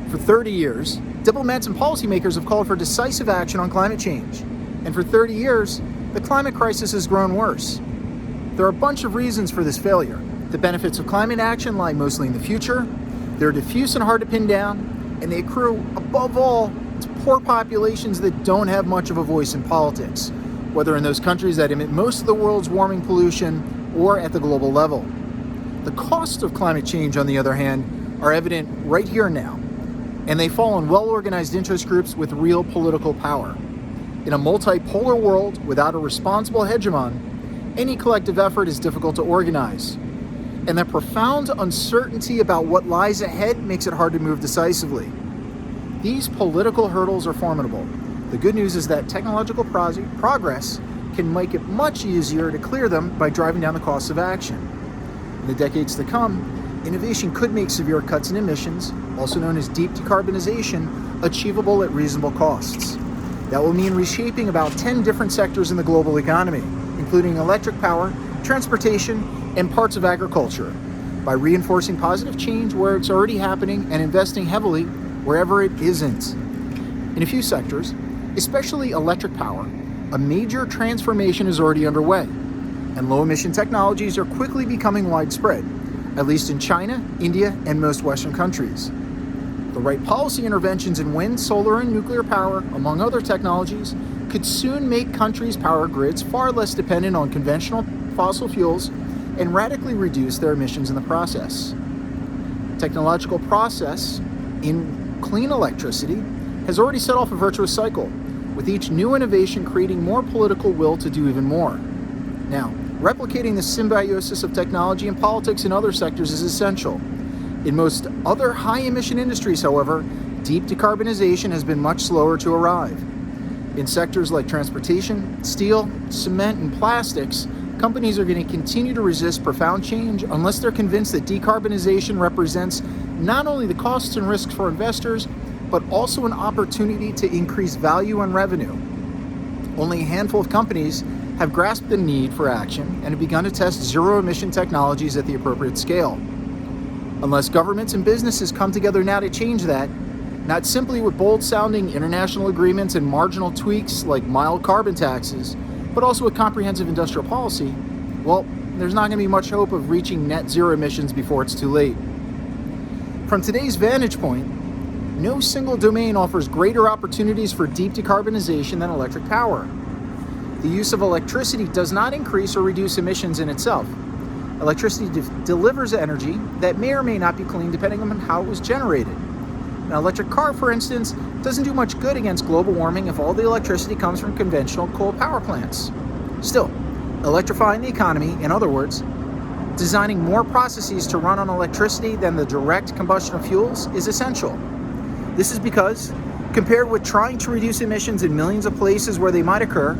For 30 years, diplomats and policymakers have called for decisive action on climate change. And for 30 years, the climate crisis has grown worse. There are a bunch of reasons for this failure. The benefits of climate action lie mostly in the future. They're diffuse and hard to pin down, and they accrue, above all, to poor populations that don't have much of a voice in politics, whether in those countries that emit most of the world's warming pollution or at the global level. The costs of climate change, on the other hand, are evident right here and now, and they fall on well-organized interest groups with real political power. In a multipolar world without a responsible hegemon, any collective effort is difficult to organize. And that profound uncertainty about what lies ahead makes it hard to move decisively. These political hurdles are formidable. The good news is that technological progress can make it much easier to clear them by driving down the costs of action. In the decades to come, innovation could make severe cuts in emissions, also known as deep decarbonization, achievable at reasonable costs. That will mean reshaping about 10 different sectors in the global economy, including electric power, transportation, and parts of agriculture, by reinforcing positive change where it's already happening and investing heavily wherever it isn't. In a few sectors, especially electric power, a major transformation is already underway, and low-emission technologies are quickly becoming widespread, at least in China, India, and most Western countries. The right policy interventions in wind, solar, and nuclear power, among other technologies, could soon make countries' power grids far less dependent on conventional fossil fuels and radically reduce their emissions in the process. Technological process in clean electricity has already set off a virtuous cycle, with each new innovation creating more political will to do even more. Now, replicating the symbiosis of technology and politics in other sectors is essential. In most other high-emission industries, however, deep decarbonization has been much slower to arrive. In sectors like transportation, steel, cement, and plastics, companies are going to continue to resist profound change unless they're convinced that decarbonization represents not only the costs and risks for investors, but also an opportunity to increase value and revenue. Only a handful of companies have grasped the need for action and have begun to test zero-emission technologies at the appropriate scale. Unless governments and businesses come together now to change that, not simply with bold-sounding international agreements and marginal tweaks like mild carbon taxes, but also with comprehensive industrial policy, well, there's not going to be much hope of reaching net zero emissions before it's too late. From today's vantage point, no single domain offers greater opportunities for deep decarbonization than electric power. The use of electricity does not increase or reduce emissions in itself. Electricity delivers energy that may or may not be clean depending on how it was generated. An electric car, for instance, doesn't do much good against global warming if all the electricity comes from conventional coal power plants. Still, electrifying the economy, in other words, designing more processes to run on electricity than the direct combustion of fuels, is essential. This is because, compared with trying to reduce emissions in millions of places where they might occur,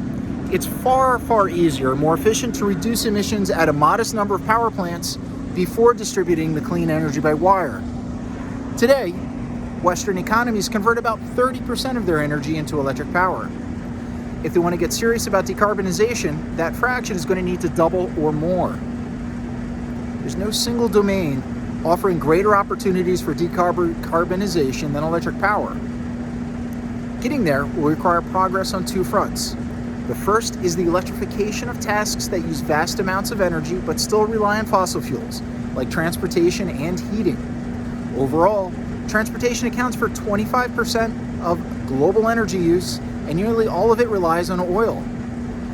it's far, far easier and more efficient to reduce emissions at a modest number of power plants before distributing the clean energy by wire. Today, Western economies convert about 30% of their energy into electric power. If they want to get serious about decarbonization, that fraction is going to need to double or more. There's no single domain offering greater opportunities for decarbonization than electric power. Getting there will require progress on two fronts. The first is the electrification of tasks that use vast amounts of energy but still rely on fossil fuels, like transportation and heating. Overall, transportation accounts for 25% of global energy use, and nearly all of it relies on oil.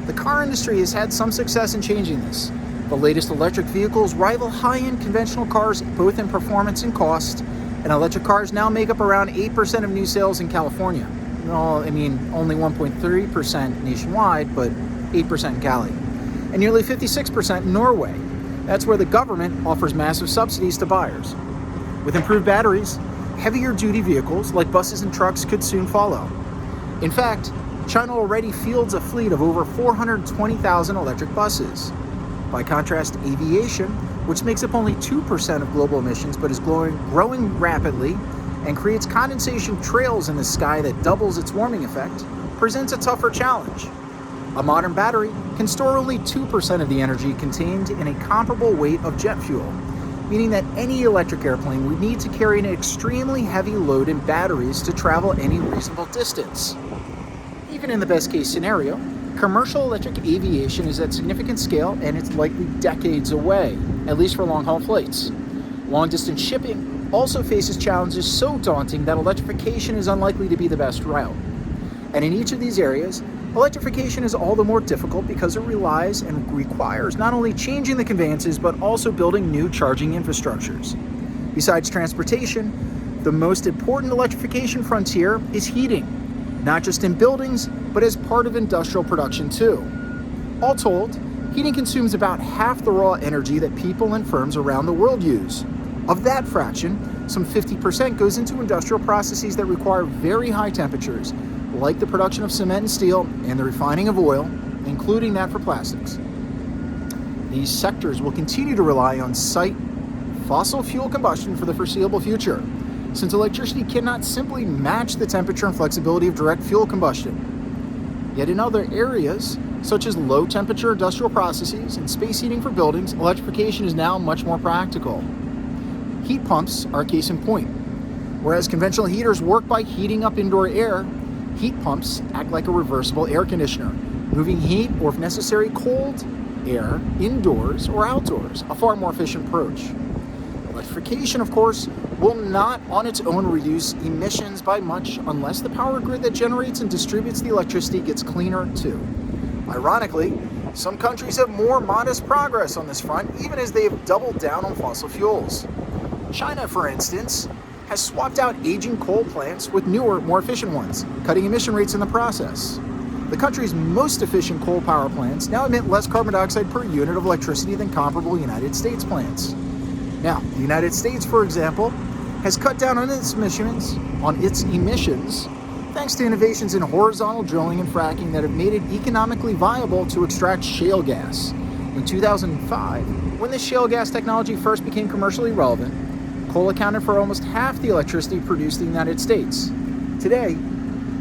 The car industry has had some success in changing this. The latest electric vehicles rival high-end conventional cars both in performance and cost, and electric cars now make up around 8% of new sales in California. Well, only 1.3% nationwide, but 8% in Cali. And nearly 56% in Norway. That's where the government offers massive subsidies to buyers. With improved batteries, heavier duty vehicles like buses and trucks could soon follow. In fact, China already fields a fleet of over 420,000 electric buses. By contrast, aviation, which makes up only 2% of global emissions but is growing rapidly and creates condensation trails in the sky that doubles its warming effect, presents a tougher challenge. A modern battery can store only 2% of the energy contained in a comparable weight of jet fuel, meaning that any electric airplane would need to carry an extremely heavy load in batteries to travel any reasonable distance. Even in the best case scenario, commercial electric aviation is at significant scale and it's likely decades away, at least for long-haul flights. Long-distance shipping also faces challenges so daunting that electrification is unlikely to be the best route. And in each of these areas, electrification is all the more difficult because it relies and requires not only changing the conveyances, but also building new charging infrastructures. Besides transportation, the most important electrification frontier is heating, not just in buildings, but as part of industrial production too. All told, heating consumes about half the raw energy that people and firms around the world use. Of that fraction, some 50% goes into industrial processes that require very high temperatures, like the production of cement and steel and the refining of oil, including that for plastics. These sectors will continue to rely on fossil fuel combustion for the foreseeable future, since electricity cannot simply match the temperature and flexibility of direct fuel combustion. Yet in other areas, such as low temperature industrial processes and space heating for buildings, electrification is now much more practical. Heat pumps are a case in point. Whereas conventional heaters work by heating up indoor air, heat pumps act like a reversible air conditioner, moving heat or, if necessary, cold air indoors or outdoors, a far more efficient approach. Electrification, of course, will not on its own reduce emissions by much unless the power grid that generates and distributes the electricity gets cleaner too. Ironically, some countries have more modest progress on this front, even as they have doubled down on fossil fuels. China, for instance, has swapped out aging coal plants with newer, more efficient ones, cutting emission rates in the process. The country's most efficient coal power plants now emit less carbon dioxide per unit of electricity than comparable United States plants. Now, the United States, for example, has cut down on its emissions thanks to innovations in horizontal drilling and fracking that have made it economically viable to extract shale gas. In 2005, when the shale gas technology first became commercially relevant, coal accounted for almost half the electricity produced in the United States. Today,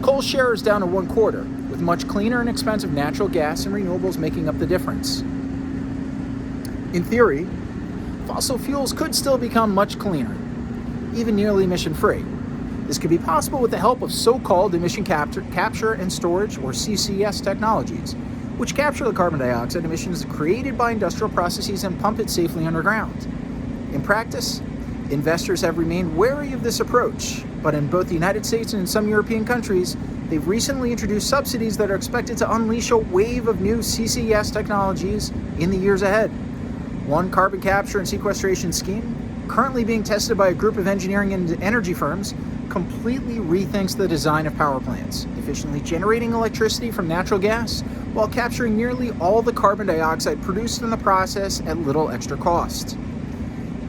coal's share is down to 1/4, with much cleaner and expensive natural gas and renewables making up the difference. In theory, fossil fuels could still become much cleaner, even nearly emission-free. This could be possible with the help of so-called emission capture and storage, or CCS technologies, which capture the carbon dioxide emissions created by industrial processes and pump it safely underground. In practice, investors have remained wary of this approach, but in both the United States and in some European countries, they've recently introduced subsidies that are expected to unleash a wave of new CCS technologies in the years ahead. One carbon capture and sequestration scheme, currently being tested by a group of engineering and energy firms, completely rethinks the design of power plants, efficiently generating electricity from natural gas while capturing nearly all the carbon dioxide produced in the process at little extra cost.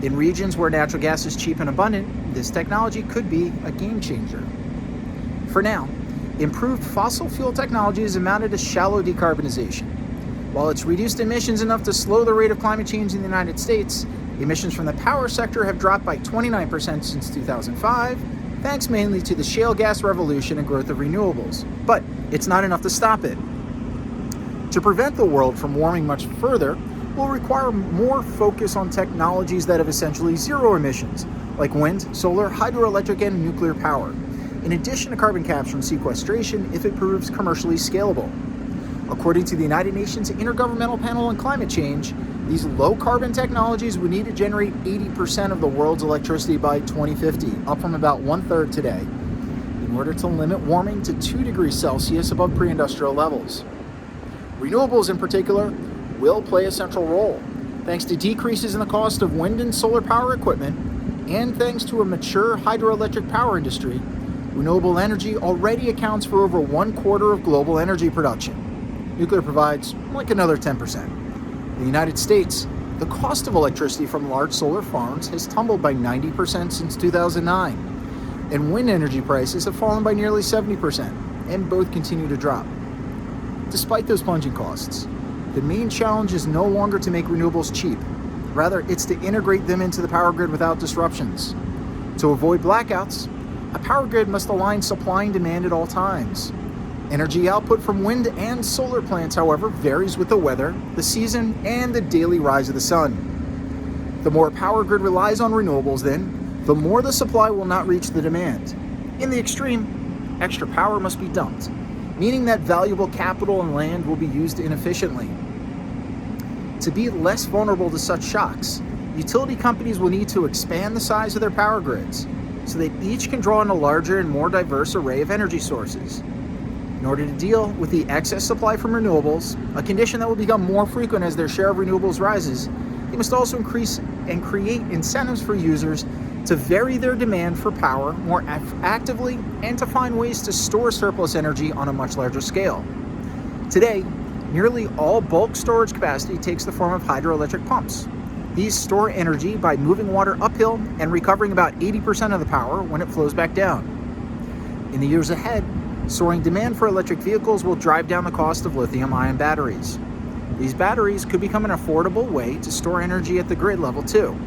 In regions where natural gas is cheap and abundant, this technology could be a game changer. For now, improved fossil fuel technology has amounted to shallow decarbonization. While it's reduced emissions enough to slow the rate of climate change in the United States, emissions from the power sector have dropped by 29% since 2005, thanks mainly to the shale gas revolution and growth of renewables. But it's not enough to stop it. To prevent the world from warming much further, will require more focus on technologies that have essentially zero emissions, like wind, solar, hydroelectric, and nuclear power, in addition to carbon capture and sequestration if it proves commercially scalable. According to the United Nations Intergovernmental Panel on Climate Change, these low-carbon technologies would need to generate 80% of the world's electricity by 2050, up from about 1/3 today, in order to limit warming to 2 degrees Celsius above pre-industrial levels. Renewables, in particular, will play a central role, thanks to decreases in the cost of wind and solar power equipment, and thanks to a mature hydroelectric power industry. Renewable energy already accounts for over 1/4 of global energy production. Nuclear provides like another 10%. In the United States, the cost of electricity from large solar farms has tumbled by 90% since 2009, and wind energy prices have fallen by nearly 70%, and both continue to drop. Despite those plunging costs, the main challenge is no longer to make renewables cheap. Rather, it's to integrate them into the power grid without disruptions. To avoid blackouts, a power grid must align supply and demand at all times. Energy output from wind and solar plants, however, varies with the weather, the season, and the daily rise of the sun. The more a power grid relies on renewables, then, the more the supply will not reach the demand. In the extreme, extra power must be dumped, meaning that valuable capital and land will be used inefficiently. To be less vulnerable to such shocks, utility companies will need to expand the size of their power grids so that each can draw on a larger and more diverse array of energy sources. In order to deal with the excess supply from renewables, a condition that will become more frequent as their share of renewables rises, they must also increase and create incentives for users to vary their demand for power more actively and to find ways to store surplus energy on a much larger scale. Today, nearly all bulk storage capacity takes the form of hydroelectric pumps. These store energy by moving water uphill and recovering about 80% of the power when it flows back down. In the years ahead, soaring demand for electric vehicles will drive down the cost of lithium-ion batteries. These batteries could become an affordable way to store energy at the grid level too.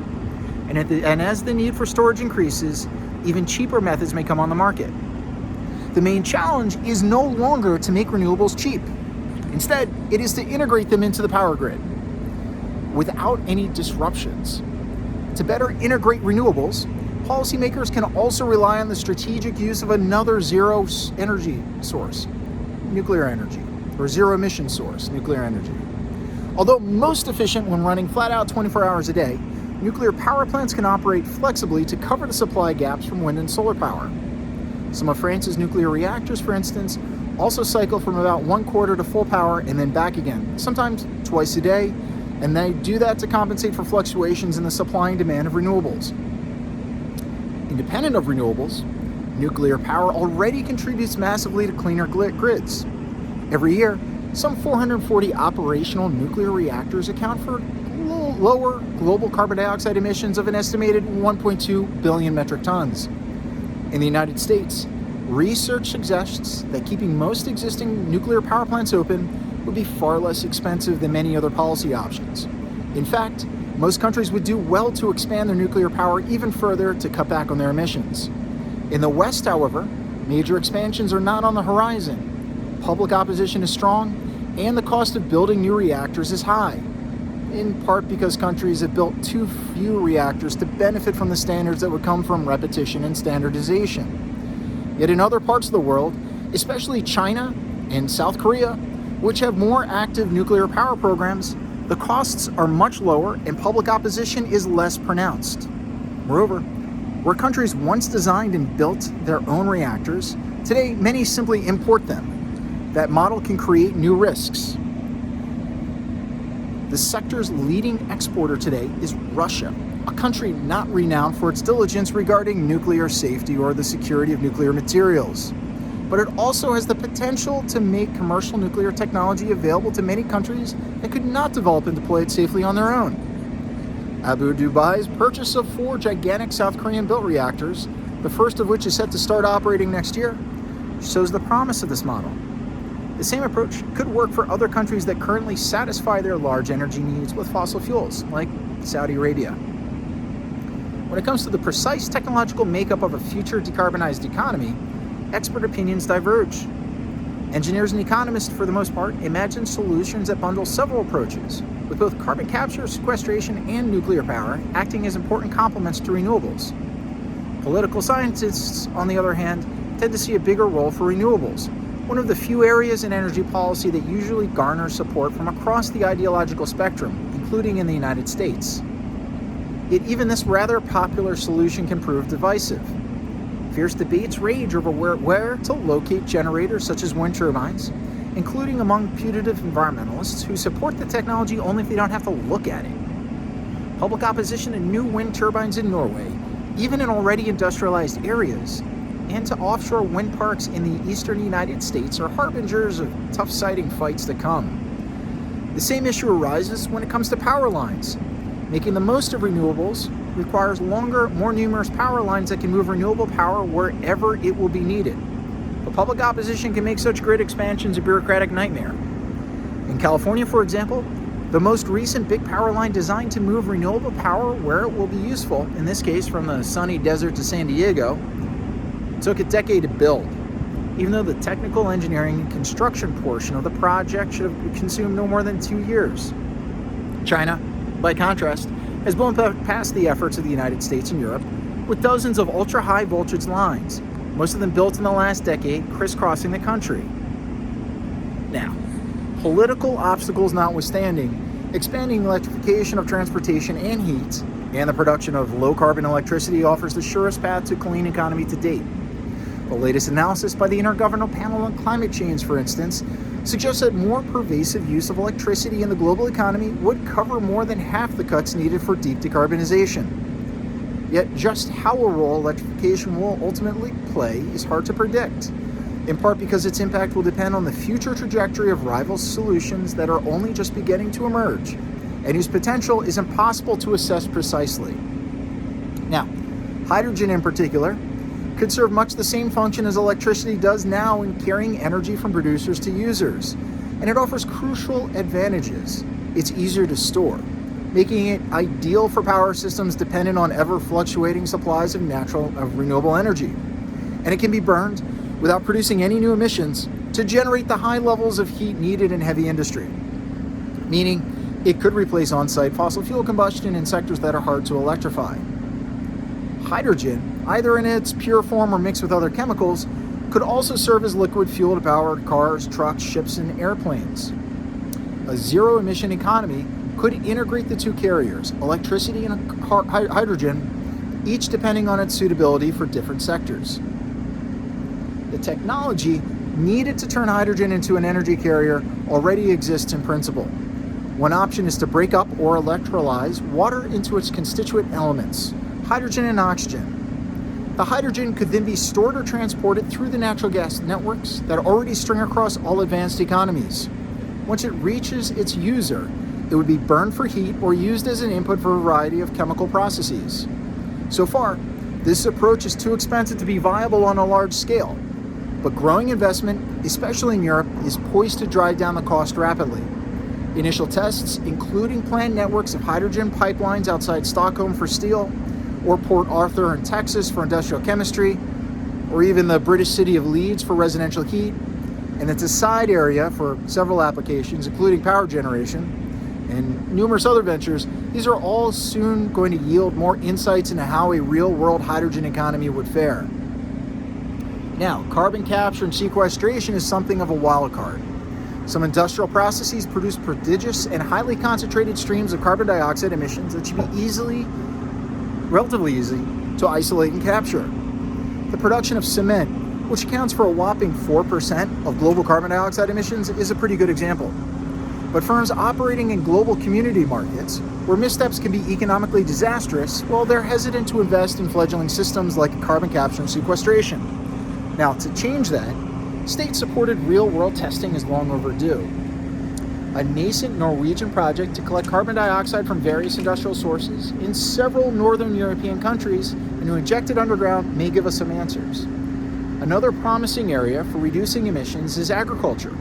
And as the need for storage increases, even cheaper methods may come on the market. The main challenge is no longer to make renewables cheap. Instead, it is to integrate them into the power grid without any disruptions. To better integrate renewables, policymakers can also rely on the strategic use of another zero energy source, nuclear energy, or zero emission source, nuclear energy. Although most efficient when running flat out 24 hours a day, nuclear power plants can operate flexibly to cover the supply gaps from wind and solar power. Some of France's nuclear reactors, for instance, also cycle from about 1/4 to full power and then back again, sometimes twice a day, and they do that to compensate for fluctuations in the supply and demand of renewables. Independent of renewables, nuclear power already contributes massively to cleaner grids. Every year, some 440 operational nuclear reactors account for lower global carbon dioxide emissions of an estimated 1.2 billion metric tons. In the United States, research suggests that keeping most existing nuclear power plants open would be far less expensive than many other policy options. In fact, most countries would do well to expand their nuclear power even further to cut back on their emissions. In the West, however, major expansions are not on the horizon. Public opposition is strong, and the cost of building new reactors is high, in part because countries have built too few reactors to benefit from the standards that would come from repetition and standardization. Yet in other parts of the world, especially China and South Korea, which have more active nuclear power programs, the costs are much lower and public opposition is less pronounced. Moreover, where countries once designed and built their own reactors, today many simply import them. That model can create new risks. The sector's leading exporter today is Russia, a country not renowned for its diligence regarding nuclear safety or the security of nuclear materials. But it also has the potential to make commercial nuclear technology available to many countries that could not develop and deploy it safely on their own. Abu Dubai's purchase of 4 gigantic South Korean-built reactors, the first of which is set to start operating next year, shows the promise of this model. The same approach could work for other countries that currently satisfy their large energy needs with fossil fuels, like Saudi Arabia. When it comes to the precise technological makeup of a future decarbonized economy, expert opinions diverge. Engineers and economists, for the most part, imagine solutions that bundle several approaches, with both carbon capture, sequestration, and nuclear power acting as important complements to renewables. Political scientists, on the other hand, tend to see a bigger role for renewables, one of the few areas in energy policy that usually garners support from across the ideological spectrum, including in the United States. Yet even this rather popular solution can prove divisive. Fierce debates rage over where to locate generators such as wind turbines, including among putative environmentalists who support the technology only if they don't have to look at it. Public opposition to new wind turbines in Norway, even in already industrialized areas, and to offshore wind parks in the eastern United States are harbingers of tough siting fights to come. The same issue arises when it comes to power lines. Making the most of renewables requires longer, more numerous power lines that can move renewable power wherever it will be needed. But public opposition can make such grid expansions a bureaucratic nightmare. In California, for example, the most recent big power line designed to move renewable power where it will be useful, in this case from the sunny desert to San Diego, took a decade to build, even though the technical engineering and construction portion of the project should have consumed no more than 2 years. China, by contrast, has blown past the efforts of the United States and Europe with dozens of ultra-high voltage lines, most of them built in the last decade, crisscrossing the country. Now, political obstacles notwithstanding, expanding electrification of transportation and heat and the production of low-carbon electricity offers the surest path to a clean economy to date. The latest analysis by the Intergovernmental Panel on Climate Change, for instance, suggests that more pervasive use of electricity in the global economy would cover more than half the cuts needed for deep decarbonization. Yet just how a role electrification will ultimately play is hard to predict, in part because its impact will depend on the future trajectory of rival solutions that are only just beginning to emerge and whose potential is impossible to assess precisely. Now, hydrogen in particular could serve much the same function as electricity does now in carrying energy from producers to users, and it offers crucial advantages. It's easier to store, making it ideal for power systems dependent on ever-fluctuating supplies of renewable energy. And it can be burned without producing any new emissions to generate the high levels of heat needed in heavy industry, meaning it could replace on-site fossil fuel combustion in sectors that are hard to electrify. Hydrogen, either in its pure form or mixed with other chemicals, could also serve as liquid fuel to power cars, trucks, ships, and airplanes. A zero-emission economy could integrate the two carriers, electricity and hydrogen, each depending on its suitability for different sectors. The technology needed to turn hydrogen into an energy carrier already exists in principle. One option is to break up or electrolyze water into its constituent elements, hydrogen and oxygen. The hydrogen could then be stored or transported through the natural gas networks that already string across all advanced economies. Once it reaches its user, it would be burned for heat or used as an input for a variety of chemical processes. So far, this approach is too expensive to be viable on a large scale, but growing investment, especially in Europe, is poised to drive down the cost rapidly. Initial tests, including planned networks of hydrogen pipelines outside Stockholm for steel, or Port Arthur in Texas for industrial chemistry, or even the British city of Leeds for residential heat, and it's a side area for several applications, including power generation, and numerous other ventures. These are all soon going to yield more insights into how a real-world hydrogen economy would fare. Now, carbon capture and sequestration is something of a wild card. Some industrial processes produce prodigious and highly concentrated streams of carbon dioxide emissions that should be relatively easy to isolate and capture. The production of cement, which accounts for a whopping 4% of global carbon dioxide emissions, is a pretty good example. But firms operating in global community markets, where missteps can be economically disastrous, well, they're hesitant to invest in fledgling systems like carbon capture and sequestration. Now, to change that, state-supported real-world testing is long overdue. A nascent Norwegian project to collect carbon dioxide from various industrial sources in several northern European countries and to inject it underground may give us some answers. Another promising area for reducing emissions is agriculture,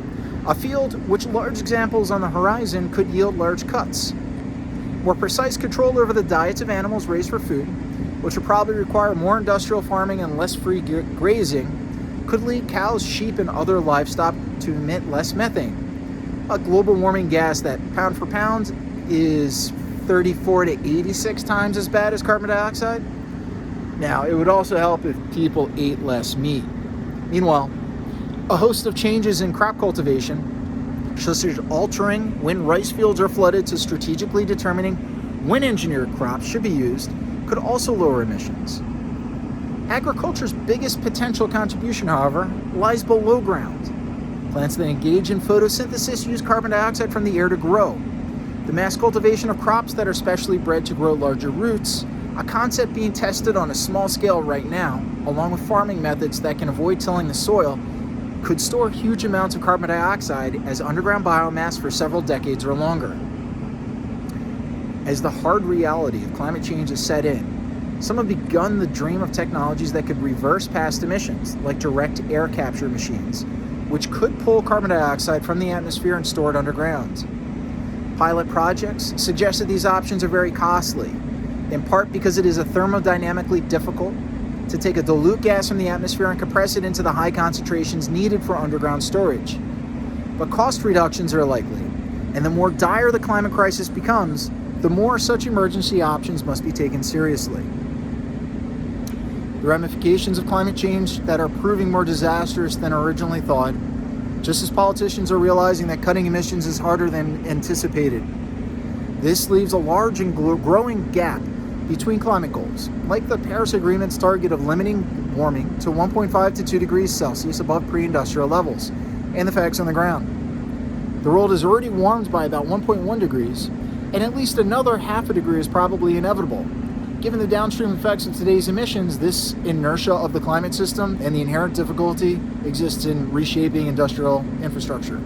a field which large examples on the horizon could yield large cuts. More precise control over the diets of animals raised for food, which would probably require more industrial farming and less free grazing, could lead cows, sheep, and other livestock to emit less methane, a global warming gas that, pound for pound, is 34 to 86 times as bad as carbon dioxide. Now, it would also help if people ate less meat. Meanwhile, a host of changes in crop cultivation, such as altering when rice fields are flooded to strategically determining when engineered crops should be used, could also lower emissions. Agriculture's biggest potential contribution, however, lies below ground. Plants that engage in photosynthesis use carbon dioxide from the air to grow. The mass cultivation of crops that are specially bred to grow larger roots, a concept being tested on a small scale right now, along with farming methods that can avoid tilling the soil, could store huge amounts of carbon dioxide as underground biomass for several decades or longer. As the hard reality of climate change is set in, some have begun the dream of technologies that could reverse past emissions, like direct air capture machines, which could pull carbon dioxide from the atmosphere and store it underground. Pilot projects suggest that these options are very costly, in part because it is thermodynamically difficult to take a dilute gas from the atmosphere and compress it into the high concentrations needed for underground storage. But cost reductions are likely, and the more dire the climate crisis becomes, the more such emergency options must be taken seriously. The ramifications of climate change that are proving more disastrous than originally thought, just as politicians are realizing that cutting emissions is harder than anticipated. This leaves a large and growing gap between climate goals, like the Paris Agreement's target of limiting warming to 1.5 to 2 degrees Celsius above pre-industrial levels, and the facts on the ground. The world has already warmed by about 1.1 degrees, and at least another half a degree is probably inevitable. Given the downstream effects of today's emissions, this inertia of the climate system and the inherent difficulty exists in reshaping industrial infrastructure.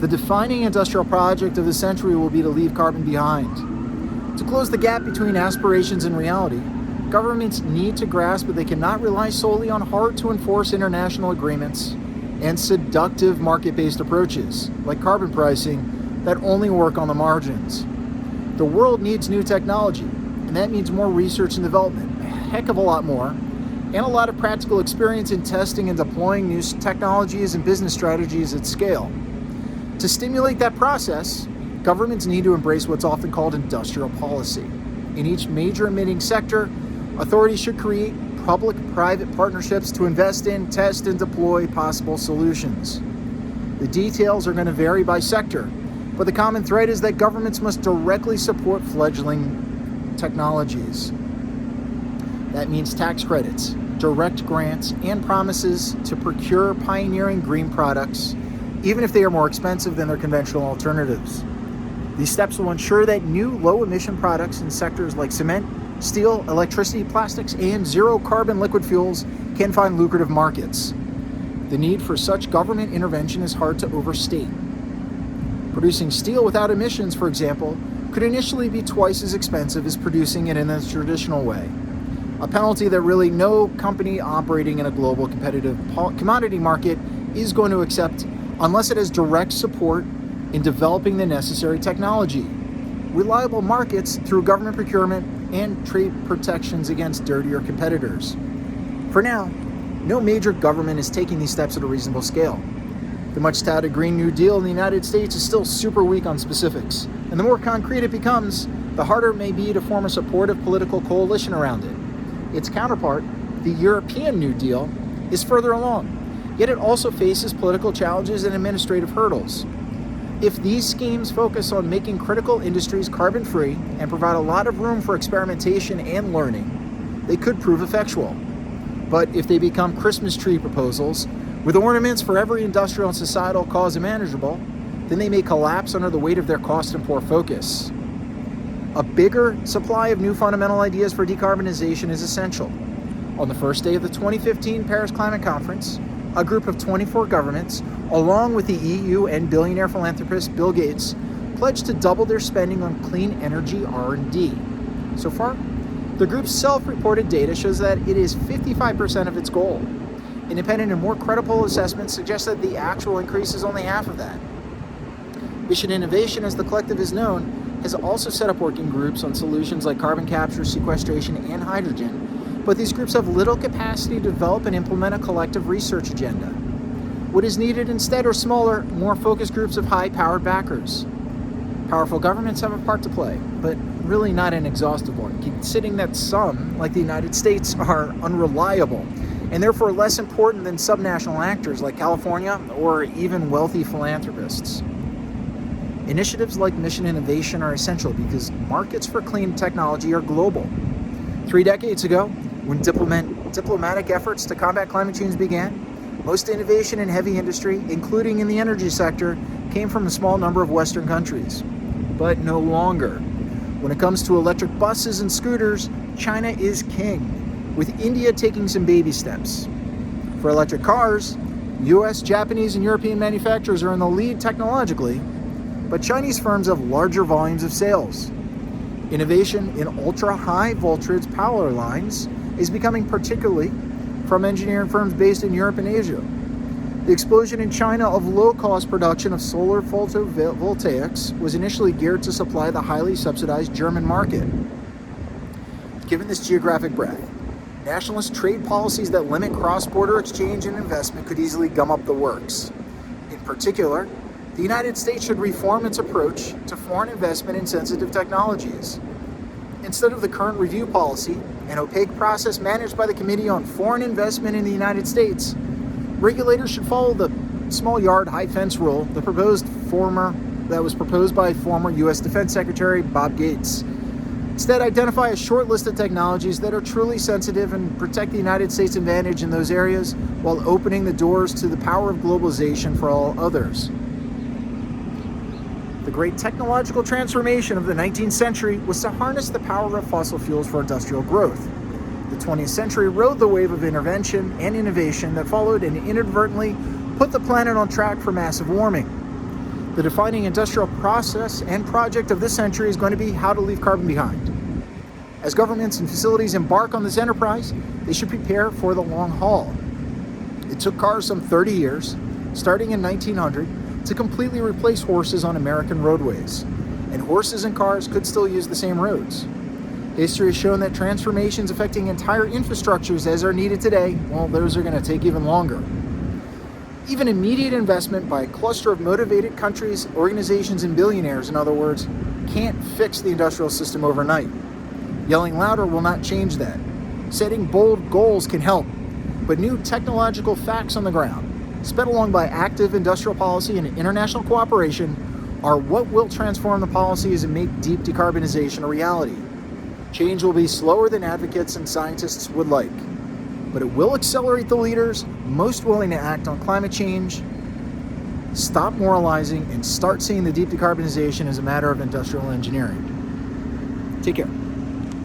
The defining industrial project of the century will be to leave carbon behind. To close the gap between aspirations and reality, governments need to grasp that they cannot rely solely on hard-to-enforce international agreements and seductive market-based approaches, like carbon pricing, that only work on the margins. The world needs new technology, and that means more research and development, a heck of a lot more, and a lot of practical experience in testing and deploying new technologies and business strategies at scale. To stimulate that process, governments need to embrace what's often called industrial policy. In each major emitting sector, authorities should create public-private partnerships to invest in, test, and deploy possible solutions. The details are going to vary by sector, but the common thread is that governments must directly support fledgling technologies. That means tax credits, direct grants, and promises to procure pioneering green products, even if they are more expensive than their conventional alternatives. These steps will ensure that new low-emission products in sectors like cement, steel, electricity, plastics, and zero-carbon liquid fuels can find lucrative markets. The need for such government intervention is hard to overstate. Producing steel without emissions, for example, could initially be twice as expensive as producing it in the traditional way, a penalty that really no company operating in a global competitive commodity market is going to accept unless it has direct support in developing the necessary technology, reliable markets through government procurement, and trade protections against dirtier competitors. For now, no major government is taking these steps at a reasonable scale. The much-touted Green New Deal in the United States is still super weak on specifics, and the more concrete it becomes, the harder it may be to form a supportive political coalition around it. Its counterpart, the European New Deal, is further along, yet it also faces political challenges and administrative hurdles. If these schemes focus on making critical industries carbon-free and provide a lot of room for experimentation and learning, they could prove effectual. But if they become Christmas tree proposals, with ornaments for every industrial and societal cause imaginable, then they may collapse under the weight of their cost and poor focus. A bigger supply of new fundamental ideas for decarbonization is essential. On the first day of the 2015 Paris Climate Conference, a group of 24 governments, along with the EU and billionaire philanthropist Bill Gates, pledged to double their spending on clean energy R&D. So far, the group's self-reported data shows that it is 55% of its goal. Independent and more credible assessments suggest that the actual increase is only half of that. Mission Innovation, as the collective is known, has also set up working groups on solutions like carbon capture, sequestration, and hydrogen, but these groups have little capacity to develop and implement a collective research agenda. What is needed instead are smaller, more focused groups of high-powered backers. Powerful governments have a part to play, but really not an exhaustive one, considering that some, like the United States, are unreliable, and therefore less important than subnational actors like California or even wealthy philanthropists. Initiatives like Mission Innovation are essential because markets for clean technology are global. 3 decades ago, when diplomatic efforts to combat climate change began, most innovation in heavy industry, including in the energy sector, came from a small number of Western countries. But no longer. When it comes to electric buses and scooters, China is king, with India taking some baby steps. For electric cars, US, Japanese, and European manufacturers are in the lead technologically, but Chinese firms have larger volumes of sales. Innovation in ultra-high voltage power lines is becoming particularly from engineering firms based in Europe and Asia. The explosion in China of low-cost production of solar photovoltaics was initially geared to supply the highly subsidized German market. Given this geographic breadth, nationalist trade policies that limit cross-border exchange and investment could easily gum up the works. In particular, The United States should reform its approach to foreign investment in sensitive technologies. Instead of the current review policy, an opaque process managed by the Committee on Foreign Investment in the United States, regulators should follow the small yard, high fence rule that was proposed by former U.S. Defense Secretary Bob Gates. Instead, identify a short list of technologies that are truly sensitive and protect the United States' advantage in those areas while opening the doors to the power of globalization for all others. The great technological transformation of the 19th century was to harness the power of fossil fuels for industrial growth. The 20th century rode the wave of intervention and innovation that followed and inadvertently put the planet on track for massive warming. The defining industrial process and project of this century is going to be how to leave carbon behind. As governments and facilities embark on this enterprise, they should prepare for the long haul. It took cars some 30 years, starting in 1900, to completely replace horses on American roadways, and horses and cars could still use the same roads. History has shown that transformations affecting entire infrastructures as are needed today, well, those are going to take even longer. Even immediate investment by a cluster of motivated countries, organizations, and billionaires, in other words, can't fix the industrial system overnight. Yelling louder will not change that. Setting bold goals can help, but new technological facts on the ground, sped along by active industrial policy and international cooperation, are what will transform the policies and make deep decarbonization a reality. Change will be slower than advocates and scientists would like, but it will accelerate the leaders most willing to act on climate change, stop moralizing, and start seeing the deep decarbonization as a matter of industrial engineering. Take care.